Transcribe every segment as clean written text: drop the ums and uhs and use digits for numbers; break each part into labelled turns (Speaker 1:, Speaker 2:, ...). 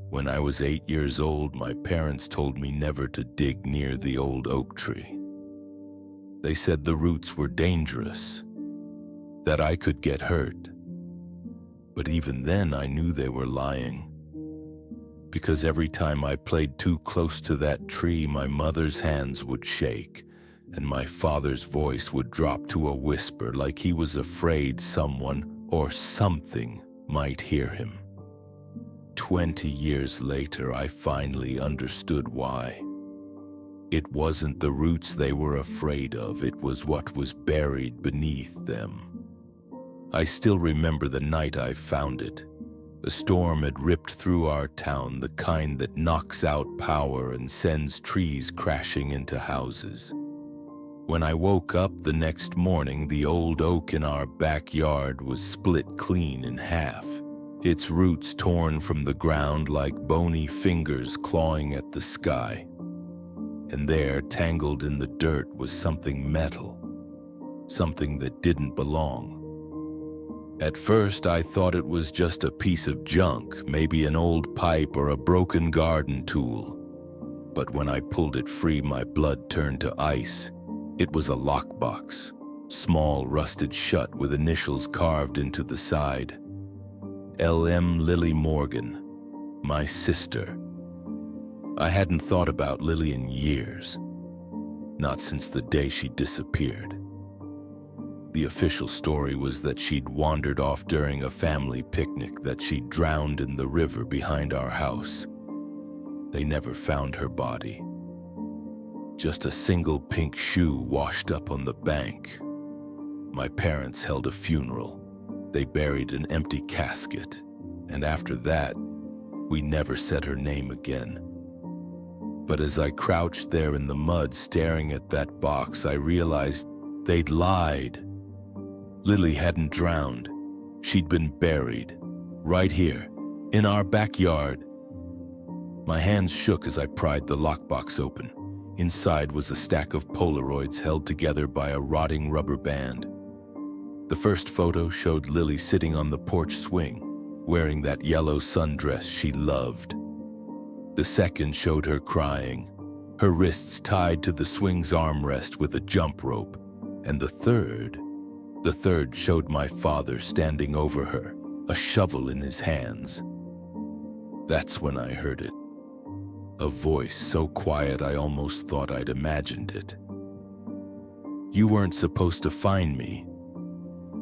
Speaker 1: When I was 8 years old, my parents told me never to dig near the old oak tree. They said the roots were dangerous, that I could get hurt. But even then, I knew they were lying. Because every time I played too close to that tree, my mother's hands would shake, and my father's voice would drop to a whisper like he was afraid someone or something might hear him. 20 years later, I finally understood why. It wasn't the roots they were afraid of, it was what was buried beneath them. I still remember the night I found it. A storm had ripped through our town, the kind that knocks out power and sends trees crashing into houses. When I woke up the next morning, the old oak in our backyard was split clean in half, its roots torn from the ground like bony fingers clawing at the sky. And there, tangled in the dirt, was something metal, something that didn't belong. At first, I thought it was just a piece of junk, maybe an old pipe or a broken garden tool. But when I pulled it free, my blood turned to ice. It was a lockbox, small, rusted shut with initials carved into the side. L.M. Lily Morgan, my sister. I hadn't thought about Lily in years, not since the day she disappeared. The official story was that she'd wandered off during a family picnic, that she'd drowned in the river behind our house. They never found her body. Just a single pink shoe washed up on the bank. My parents held a funeral. They buried an empty casket, and after that, we never said her name again. But as I crouched there in the mud staring at that box, I realized they'd lied. Lily hadn't drowned. She'd been buried, right here, in our backyard. My hands shook as I pried the lockbox open. Inside was a stack of Polaroids held together by a rotting rubber band. The first photo showed Lily sitting on the porch swing, wearing that yellow sundress she loved. The second showed her crying, her wrists tied to the swing's armrest with a jump rope. And the third showed my father standing over her, a shovel in his hands. That's when I heard it. A voice so quiet I almost thought I'd imagined it. "You weren't supposed to find me."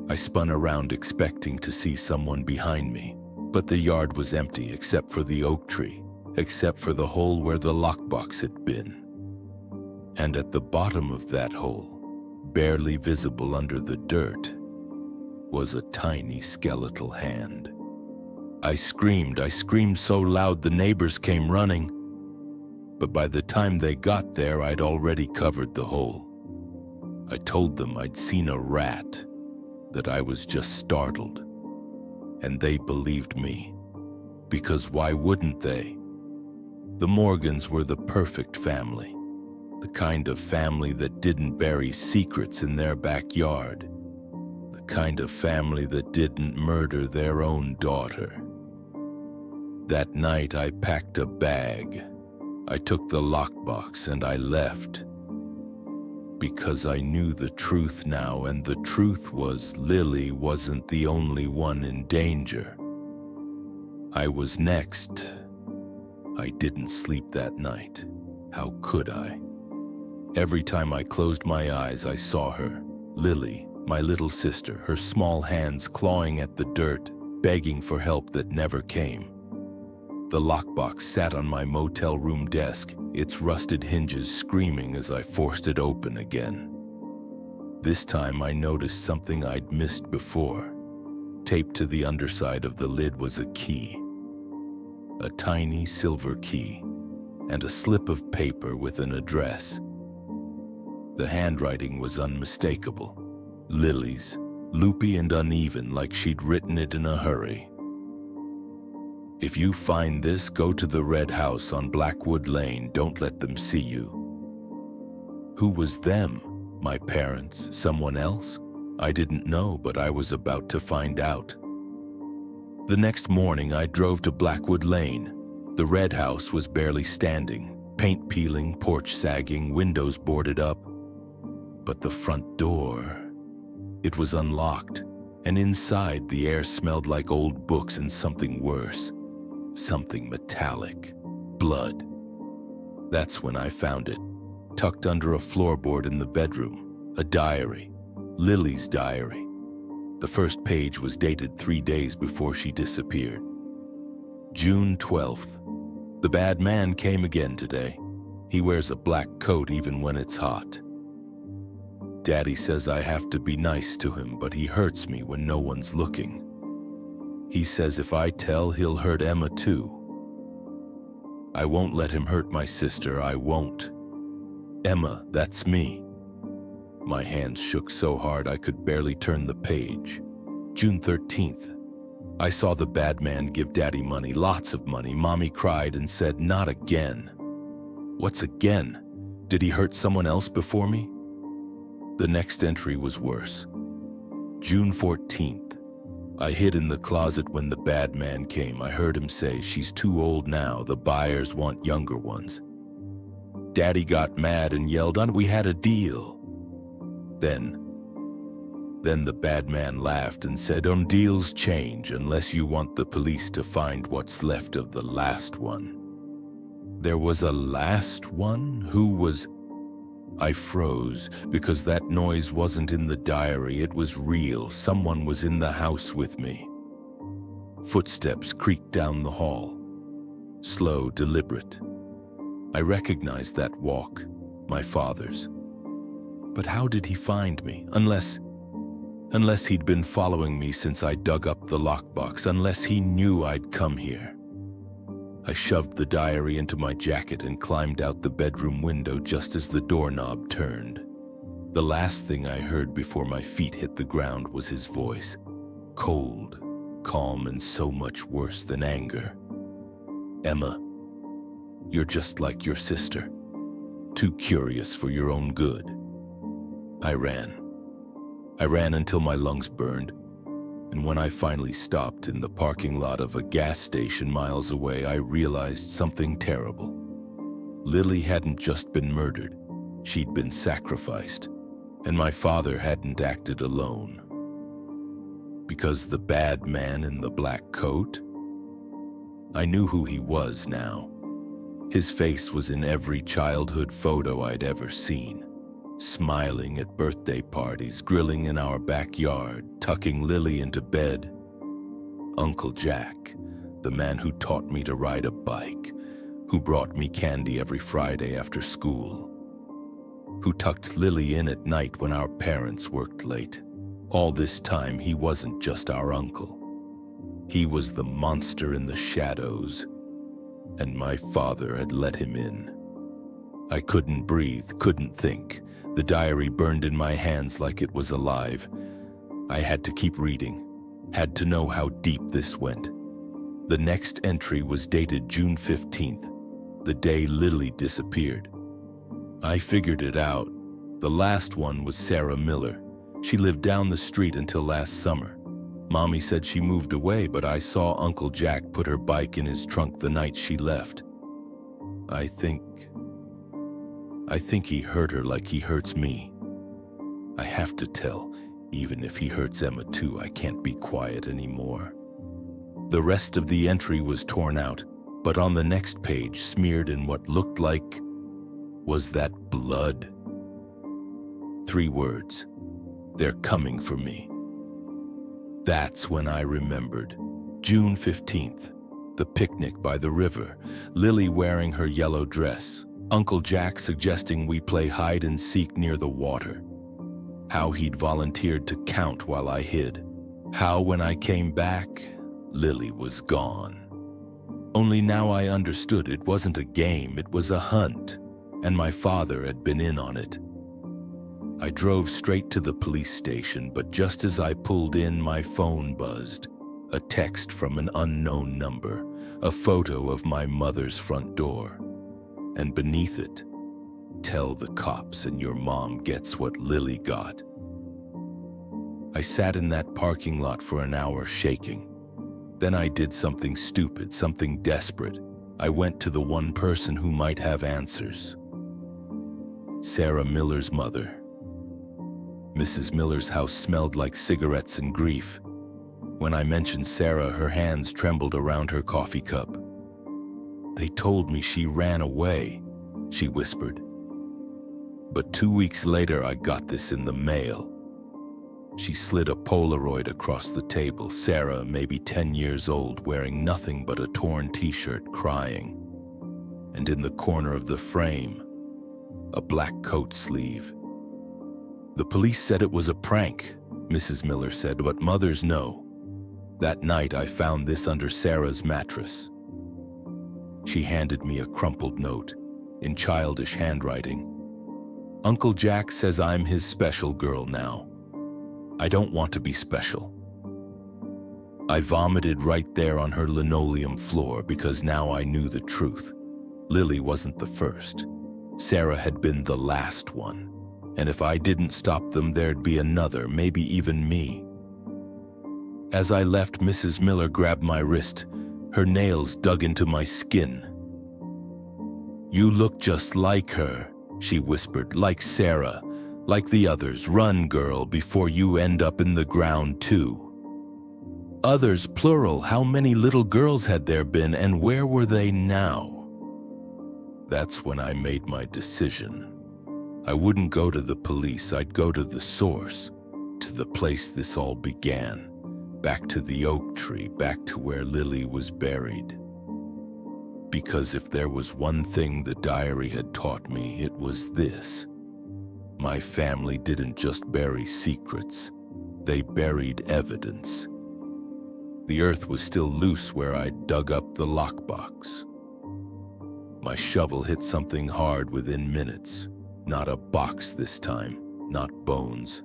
Speaker 1: I spun around expecting to see someone behind me, but the yard was empty except for the oak tree, except for the hole where the lockbox had been. And at the bottom of that hole, barely visible under the dirt, was a tiny skeletal hand. I screamed so loud the neighbors came running. But by the time they got there, I'd already covered the hole. I told them I'd seen a rat, that I was just startled. And they believed me. Because why wouldn't they? The Morgans were the perfect family. The kind of family that didn't bury secrets in their backyard. The kind of family that didn't murder their own daughter. That night I packed a bag. I took the lockbox and I left. Because I knew the truth now, and the truth was Lily wasn't the only one in danger. I was next. I didn't sleep that night. How could I? Every time I closed my eyes, I saw her, Lily, my little sister, her small hands clawing at the dirt, begging for help that never came. The lockbox sat on my motel room desk, its rusted hinges screaming as I forced it open again. This time I noticed something I'd missed before. Taped to the underside of the lid was a key. A tiny silver key, and a slip of paper with an address. The handwriting was unmistakable. Lily's, loopy and uneven like she'd written it in a hurry. "If you find this, go to the red house on Blackwood Lane. Don't let them see you." Who was them? My parents? Someone else? I didn't know, but I was about to find out. The next morning, I drove to Blackwood Lane. The red house was barely standing, paint peeling, porch sagging, windows boarded up. But the front door, it was unlocked, and inside the air smelled like old books and something worse. Something metallic. Blood. That's when I found it, tucked under a floorboard in the bedroom. A diary. Lily's diary. The first page was dated 3 days before she disappeared. June 12th. The bad man came again today. He wears a black coat even when it's hot. Daddy says I have to be nice to him, but he hurts me when no one's looking. He says if I tell, he'll hurt Emma too. I won't let him hurt my sister, I won't. Emma, that's me. My hands shook so hard I could barely turn the page. June 13th. I saw the bad man give Daddy money, lots of money. Mommy cried and said, not again. What's again? Did he hurt someone else before me? The next entry was worse. June 14th. I hid in the closet when the bad man came. I heard him say, she's too old now, the buyers want younger ones. Daddy got mad and yelled on, we had a deal. Then the bad man laughed and said, deals change unless you want the police to find what's left of the last one. There was a last one? Who was... I froze because that noise wasn't in the diary, it was real. Someone was in the house with me. Footsteps creaked down the hall. Slow, deliberate. I recognized that walk, my father's. But how did he find me? Unless he'd been following me since I dug up the lockbox, unless he knew I'd come here. I shoved the diary into my jacket and climbed out the bedroom window just as the doorknob turned. The last thing I heard before my feet hit the ground was his voice. Cold, calm, and so much worse than anger. Emma, you're just like your sister. Too curious for your own good. I ran until my lungs burned, and when I finally stopped in the parking lot of a gas station miles away, I realized something terrible. Lily hadn't just been murdered, she'd been sacrificed, and my father hadn't acted alone. Because the bad man in the black coat? I knew who he was now. His face was in every childhood photo I'd ever seen. Smiling at birthday parties, grilling in our backyard, tucking Lily into bed. Uncle Jack, the man who taught me to ride a bike, who brought me candy every Friday after school, who tucked Lily in at night when our parents worked late. All this time, he wasn't just our uncle. He was the monster in the shadows, and my father had let him in. I couldn't breathe, couldn't think. The diary burned in my hands like it was alive. I had to keep reading, had to know how deep this went. The next entry was dated June 15th, the day Lily disappeared. I figured it out. The last one was Sarah Miller. She lived down the street until last summer. Mommy said she moved away, but I saw Uncle Jack put her bike in his trunk the night she left. I think he hurt her like he hurts me. I have to tell, even if he hurts Emma too, I can't be quiet anymore. The rest of the entry was torn out, but on the next page, smeared in what looked like, was that blood. 3 words. They're coming for me. That's when I remembered. June 15th, the picnic by the river, Lily wearing her yellow dress, Uncle Jack suggesting we play hide and seek near the water. How he'd volunteered to count while I hid. How when I came back, Lily was gone. Only now I understood it wasn't a game, it was a hunt, and my father had been in on it. I drove straight to the police station, but just as I pulled in, my phone buzzed. A text from an unknown number, a photo of my mother's front door. And beneath it, tell the cops and your mom gets what Lily got. I sat in that parking lot for an hour shaking. Then I did something stupid, something desperate. I went to the one person who might have answers. Sarah Miller's mother. Mrs. Miller's house smelled like cigarettes and grief. When I mentioned Sarah, her hands trembled around her coffee cup. "They told me she ran away," she whispered. "But 2 weeks later, I got this in the mail." She slid a Polaroid across the table. Sarah, maybe 10 years old, wearing nothing but a torn t-shirt, crying. And in the corner of the frame, a black coat sleeve. "The police said it was a prank," Mrs. Miller said, "but mothers know. That night I found this under Sarah's mattress." She handed me a crumpled note in childish handwriting. "Uncle Jack says I'm his special girl now. I don't want to be special." I vomited right there on her linoleum floor because now I knew the truth. Lily wasn't the first. Sarah had been the last one. And if I didn't stop them, there'd be another, maybe even me. As I left, Mrs. Miller grabbed my wrist. Her nails dug into my skin. "You look just like her," she whispered, "like Sarah, like the others. Run, girl, before you end up in the ground too." Others, plural. How many little girls had there been, and where were they now? That's when I made my decision. I wouldn't go to the police, I'd go to the source, to the place this all began, back to the oak tree, back to where Lily was buried. Because if there was one thing the diary had taught me, it was this. My family didn't just bury secrets, they buried evidence. The earth was still loose where I'd dug up the lockbox. My shovel hit something hard within minutes. Not a box this time, not bones.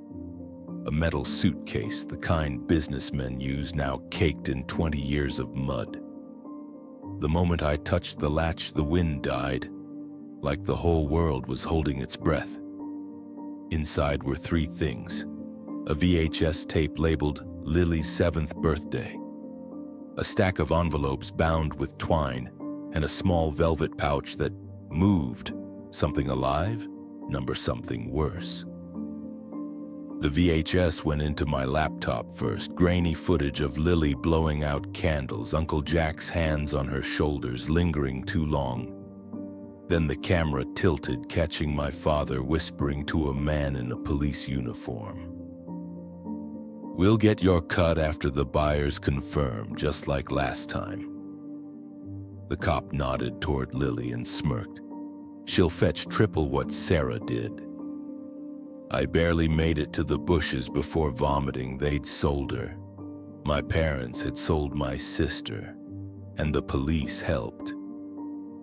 Speaker 1: A metal suitcase, the kind businessmen use, now caked in 20 years of mud. The moment I touched the latch, the wind died, like the whole world was holding its breath. Inside were 3 things: a VHS tape labeled Lily's 7th birthday, a stack of envelopes bound with twine, and a small velvet pouch that moved. Something alive? Number something worse. The VHS went into my laptop first, grainy footage of Lily blowing out candles, Uncle Jack's hands on her shoulders, lingering too long. Then the camera tilted, catching my father whispering to a man in a police uniform. "We'll get your cut after the buyers confirm, just like last time." The cop nodded toward Lily and smirked. "She'll fetch triple what Sarah did." I barely made it to the bushes before vomiting. They'd sold her. My parents had sold my sister, and the police helped.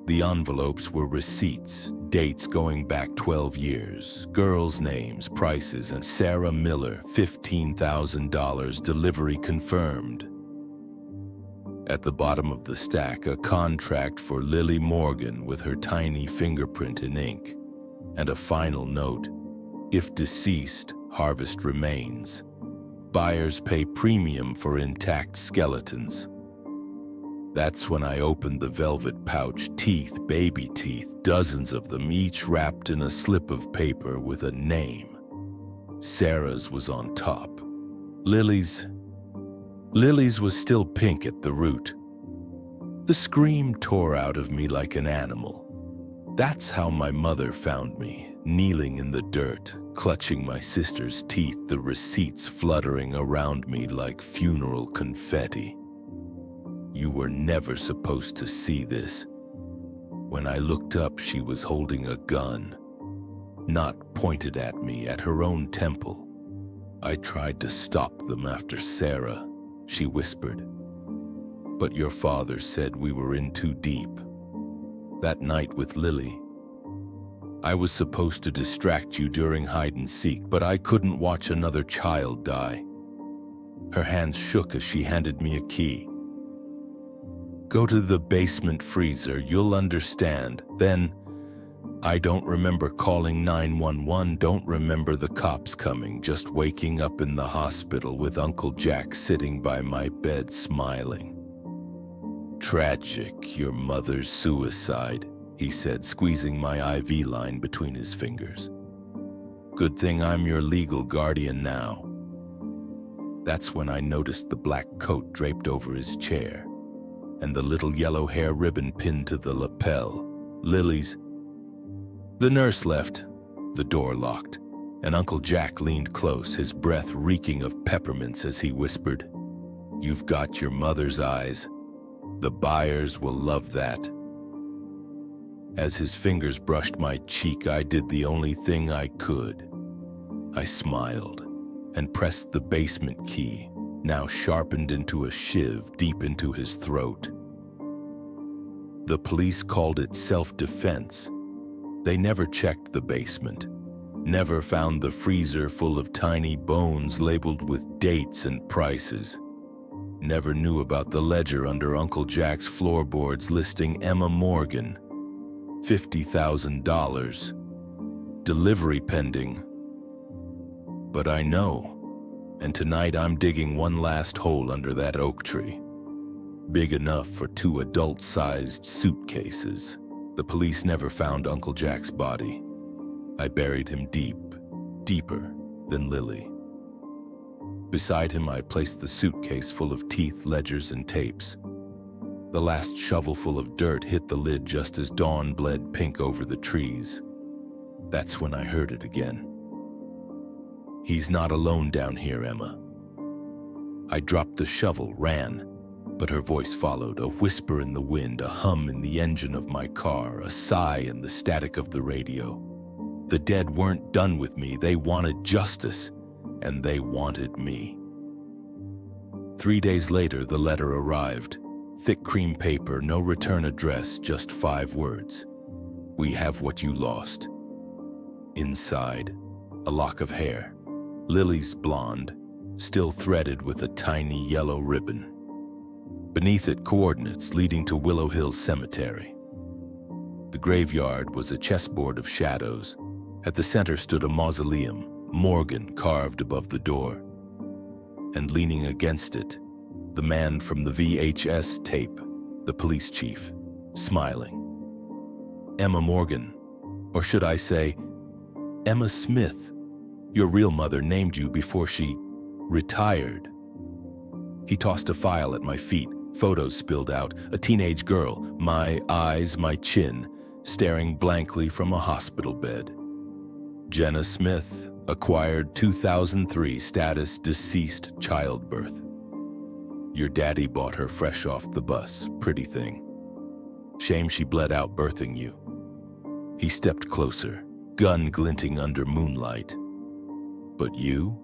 Speaker 1: The envelopes were receipts, dates going back 12 years, girls' names, prices, and Sarah Miller, $15,000, delivery confirmed. At the bottom of the stack, a contract for Lily Morgan with her tiny fingerprint in ink, and a final note: if deceased, harvest remains. Buyers pay premium for intact skeletons. That's when I opened the velvet pouch. Teeth, baby teeth, dozens of them, each wrapped in a slip of paper with a name. Sarah's was on top. Lily's was still pink at the root. The scream tore out of me like an animal. That's how my mother found me, kneeling in the dirt, clutching my sister's teeth, the receipts fluttering around me like funeral confetti. You were never supposed to see this. When I looked up, she was holding a gun, not pointed at me, at her own temple. I tried to stop them after Sarah, she whispered. But your father said we were in too deep. That night with Lily, I was supposed to distract you during hide and seek, but I couldn't watch another child die. Her hands shook as she handed me a key. Go to the basement freezer, you'll understand. Then, I don't remember calling 911, don't remember the cops coming, just waking up in the hospital with Uncle Jack sitting by my bed smiling. Tragic, your mother's suicide, he said, squeezing my IV line between his fingers. Good thing I'm your legal guardian now. That's when I noticed the black coat draped over his chair and the little yellow hair ribbon pinned to the lapel. Lily's. The nurse left, the door locked, and Uncle Jack leaned close, his breath reeking of peppermints as he whispered, "You've got your mother's eyes. The buyers will love that." As his fingers brushed my cheek, I did the only thing I could. I smiled and pressed the basement key, now sharpened into a shiv deep into his throat. The police called it self-defense. They never checked the basement, never found the freezer full of tiny bones labeled with dates and prices, never knew about the ledger under Uncle Jack's floorboards listing Emma Morgan, $50,000, delivery pending. But I know. And tonight I'm digging one last hole under that oak tree. Big enough for 2 adult-sized suitcases. The police never found Uncle Jack's body. I buried him deep, deeper than Lily. Beside him I placed the suitcase full of teeth, ledgers, and tapes. The last shovelful of dirt hit the lid just as dawn bled pink over the trees. That's when I heard it again. "He's not alone down here, Emma." I dropped the shovel, ran, but her voice followed, a whisper in the wind, a hum in the engine of my car, a sigh in the static of the radio. The dead weren't done with me. They wanted justice, and they wanted me. 3 days later, the letter arrived. Thick cream paper, no return address, just 5 words. "We have what you lost." Inside, a lock of hair. Lily's blonde, still threaded with a tiny yellow ribbon. Beneath it, coordinates leading to Willow Hill Cemetery. The graveyard was a chessboard of shadows. At the center stood a mausoleum, Morgan carved above the door. And leaning against it, the man from the VHS tape, the police chief, smiling. Emma Morgan, or should I say, Emma Smith. Your real mother named you before she retired. He tossed a file at my feet, photos spilled out, a teenage girl, my eyes, my chin, staring blankly from a hospital bed. Jenna Smith, acquired 2003, status deceased, childbirth. Your daddy bought her fresh off the bus, pretty thing. Shame she bled out birthing you. He stepped closer, gun glinting under moonlight. But you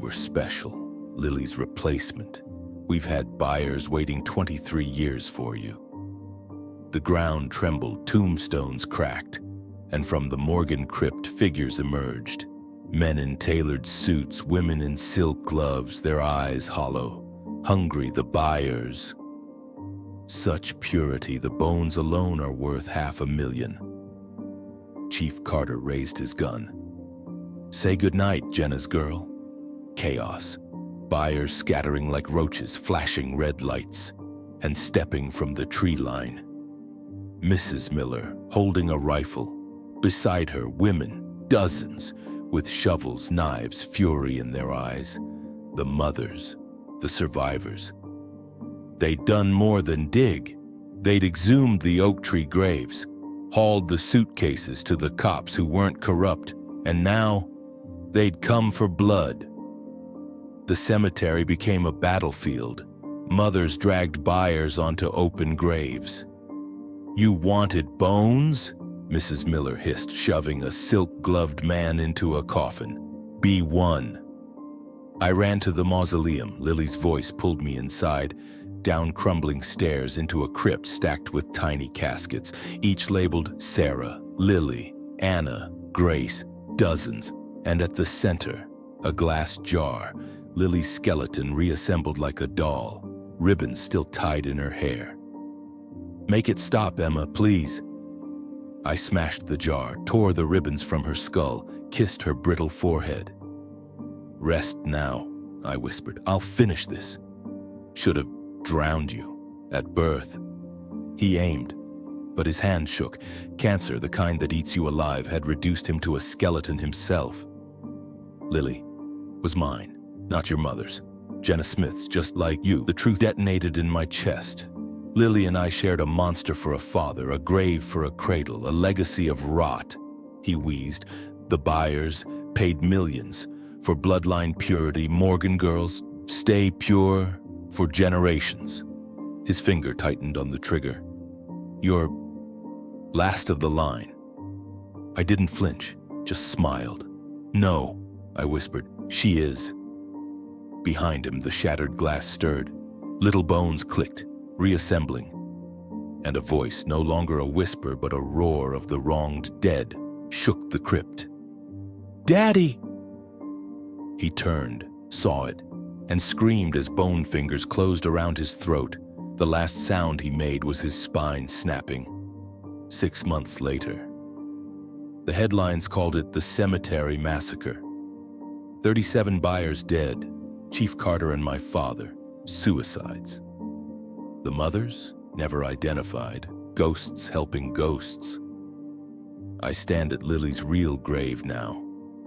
Speaker 1: were special, Lily's replacement. We've had buyers waiting 23 years for you. The ground trembled, tombstones cracked, and from the Morgan crypt figures emerged. Men in tailored suits, women in silk gloves, their eyes hollow. Hungry, the buyers. Such purity, the bones alone are worth $500,000. Chief Carter raised his gun. Say goodnight, Jenna's girl. Chaos. Buyers scattering like roaches, flashing red lights, and stepping from the tree line. Mrs. Miller, holding a rifle. Beside her, women, dozens, with shovels, knives, fury in their eyes. The mothers, the survivors. They'd done more than dig. They'd exhumed the oak tree graves, hauled the suitcases to the cops who weren't corrupt, and now they'd come for blood. The cemetery became a battlefield. Mothers dragged buyers onto open graves. You wanted bones? Mrs. Miller hissed, shoving a silk-gloved man into a coffin. Be one. I ran to the mausoleum. Lily's voice pulled me inside, down crumbling stairs into a crypt stacked with tiny caskets, each labeled Sarah, Lily, Anna, Grace, dozens, and at the center, a glass jar, Lily's skeleton reassembled like a doll, ribbons still tied in her hair. Make it stop, Emma, please. I smashed the jar, tore the ribbons from her skull, kissed her brittle forehead. Rest now, I whispered. I'll finish this. Should have drowned you. At birth, he aimed, but his hand shook. Cancer, the kind that eats you alive, had reduced him to a skeleton himself. Lily was mine, not your mother's. Jenna Smith's, just like you. The truth detonated in my chest. Lily and I shared a monster for a father, a grave for a cradle, a legacy of rot. He wheezed. The buyers paid millions for bloodline purity. Morgan girls, stay pure for generations. His finger tightened on the trigger. You're last of the line. I didn't flinch, just smiled. No, I whispered. She is. Behind him, the shattered glass stirred. Little bones clicked, reassembling. And a voice, no longer a whisper but a roar of the wronged dead, shook the crypt. Daddy! He turned, saw it, and screamed as bone fingers closed around his throat. The last sound he made was his spine snapping. 6 months later. The headlines called it the Cemetery Massacre. 37 buyers dead, Chief Carter and my father, suicides. The mothers, never identified, ghosts helping ghosts. I stand at Lily's real grave now.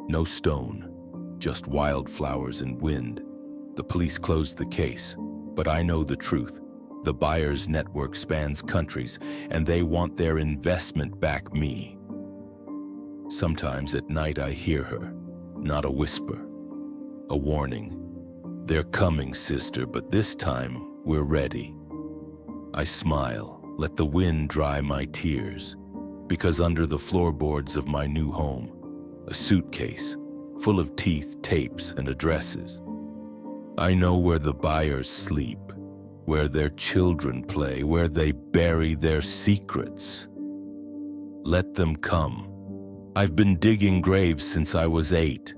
Speaker 1: No stone, just wildflowers and wind. The police closed the case, but I know the truth. The buyers' network spans countries, and they want their investment back me. Sometimes at night I hear her, not a whisper, a warning. They're coming, sister, but this time we're ready. I smile, let the wind dry my tears, because under the floorboards of my new home, a suitcase full of teeth, tapes, and addresses. I know where the buyers sleep, where their children play, where they bury their secrets. Let them come. I've been digging graves since I was 8.